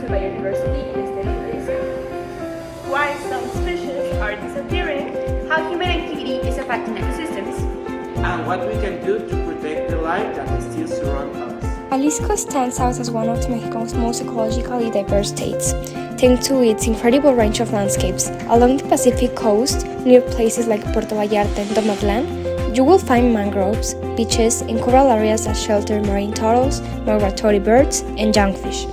to biodiversity in the state of Jalisco. Why some species are disappearing, how human activity is affecting ecosystems, and what we can do to protect the life that still surrounds us. Jalisco stands out as one of Mexico's most ecologically diverse states, thanks to its incredible range of landscapes. Along the Pacific coast, near places like Puerto Vallarta and Tomatlan, you will find mangroves, beaches, and coral areas that shelter marine turtles, migratory birds, and youngfish.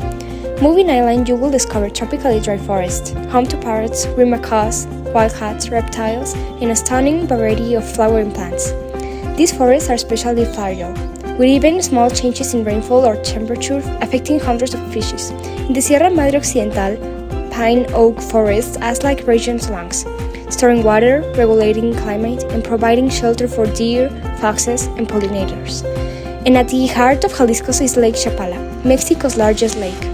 Moving inland, you will discover tropically dry forests, home to parrots, green macaws, wildcats, reptiles, and a stunning variety of flowering plants. These forests are especially floral, with even small changes in rainfall or temperature affecting hundreds of species. In the Sierra Madre Occidental, pine oak forests act like region's lungs, storing water, regulating climate, and providing shelter for deer, foxes, and pollinators. And at the heart of Jalisco is Lake Chapala, Mexico's largest lake,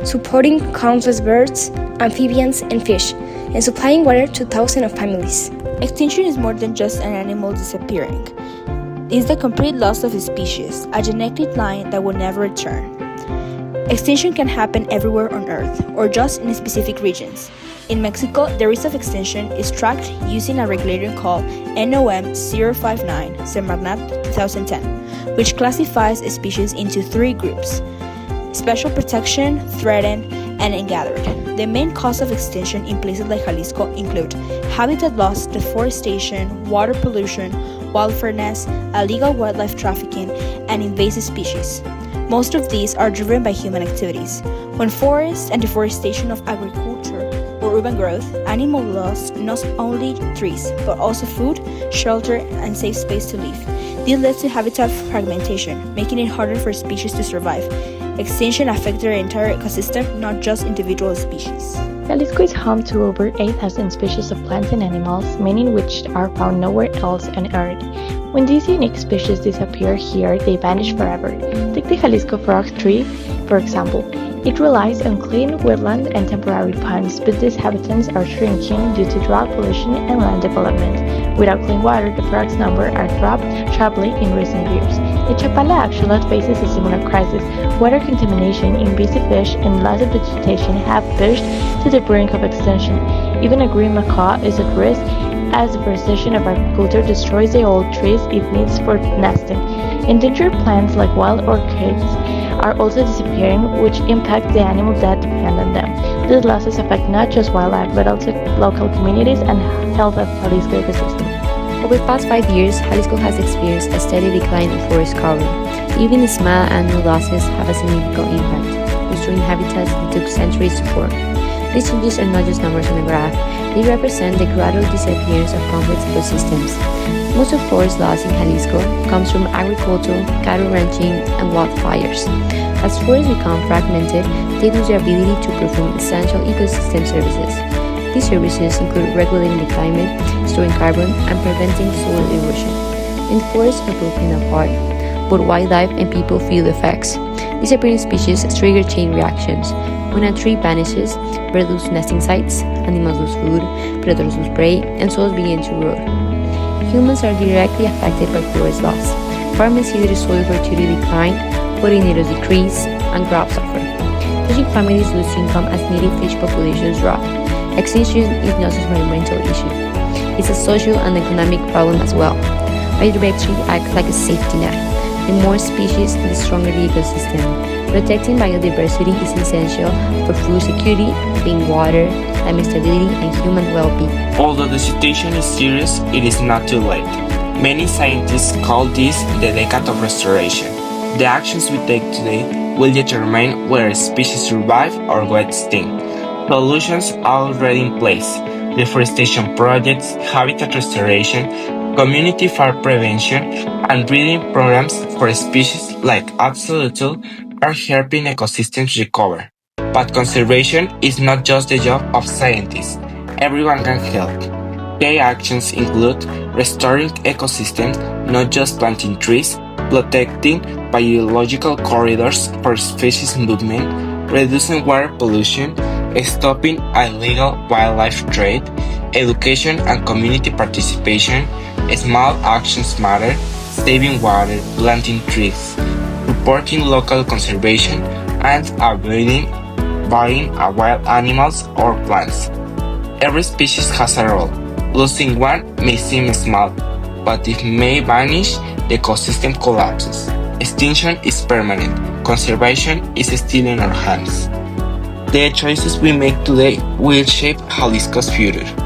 supporting countless birds, amphibians, and fish, and supplying water to thousands of families. Extinction is more than just an animal disappearing. It's the complete loss of a species, a genetic line that will never return. Extinction can happen everywhere on Earth, or just in specific regions. In Mexico, the risk of extinction is tracked using a regulator called NOM 059 Semarnat 2010, which classifies a species into three groups: special protection, threatened, and endangered. The main cause of extinction in places like Jalisco include habitat loss, deforestation, water pollution, wildfires, illegal wildlife trafficking, and invasive species. Most of these are driven by human activities. When forests and deforestation of agriculture or urban growth, animal loss not only trees, but also food, shelter, and safe space to live. This leads to habitat fragmentation, making it harder for species to survive. Extinction affects their entire ecosystem, not just individual species. Jalisco is home to over 8,000 species of plants and animals, many which are found nowhere else on Earth. When these unique species disappear here, they vanish forever. Take the Jalisco frog tree, for example. It relies on clean woodland and temporary ponds, but these habitats are shrinking due to drought, pollution, and land development. Without clean water, the frogs' number are dropped sharply in recent years. The Chapala axolotl faces a similar crisis. Water contamination, invasive fish, and loss of vegetation have pushed to the brink of extinction. Even a green macaw is at risk, as the precision of agriculture destroys the old trees it needs for nesting. Endangered plants like wild orchids are also disappearing, which impact the animals that depend on them. These losses affect not just wildlife, but also local communities and health of Jalisco ecosystem. Over the past 5 years, Jalisco has experienced a steady decline in forest cover. Even small annual losses have a significant impact, destroying habitats that took centuries to form. These changes are not just numbers on a graph, they represent the gradual disappearance of complex ecosystems. Most of forest loss in Jalisco comes from agriculture, cattle ranching, and wildfires. As forests become fragmented, they lose their ability to perform essential ecosystem services. These services include regulating the climate, storing carbon, and preventing soil erosion. When forests are broken apart, both wildlife and people feel the effects. Disappearing species trigger chain reactions. When a tree vanishes, birds lose nesting sites, animals lose food, predators lose prey, and soils begin to erode. Humans are directly affected by forest loss. Farmers see their soil fertility decline, pollinators decrease, and crops suffer. Fishing families lose income as native fish populations drop. Extinction is not just an environmental issue. It's a social and economic problem as well. Biodiversity acts like a safety net. The more species, the stronger the ecosystem. Protecting biodiversity is essential for food security, clean water, climate stability, and human well-being. Although the situation is serious, it is not too late. Many scientists call this the decade of restoration. The actions we take today will determine whether a species survive or go extinct. Solutions are already in place: deforestation projects, habitat restoration, community fire prevention, and breeding programs for species like axolotl are helping ecosystems recover. But conservation is not just the job of scientists. Everyone can help. Key actions include restoring ecosystems, not just planting trees, protecting biological corridors for species movement, reducing water pollution, stopping illegal wildlife trade, education and community participation. Small actions matter: saving water, planting trees, supporting local conservation, and avoiding buying wild animals or plants. Every species has a role. Losing one may seem small, but if may vanish, the ecosystem collapses. Extinction is permanent. Conservation is still in our hands. The choices we make today will shape Jalisco's future.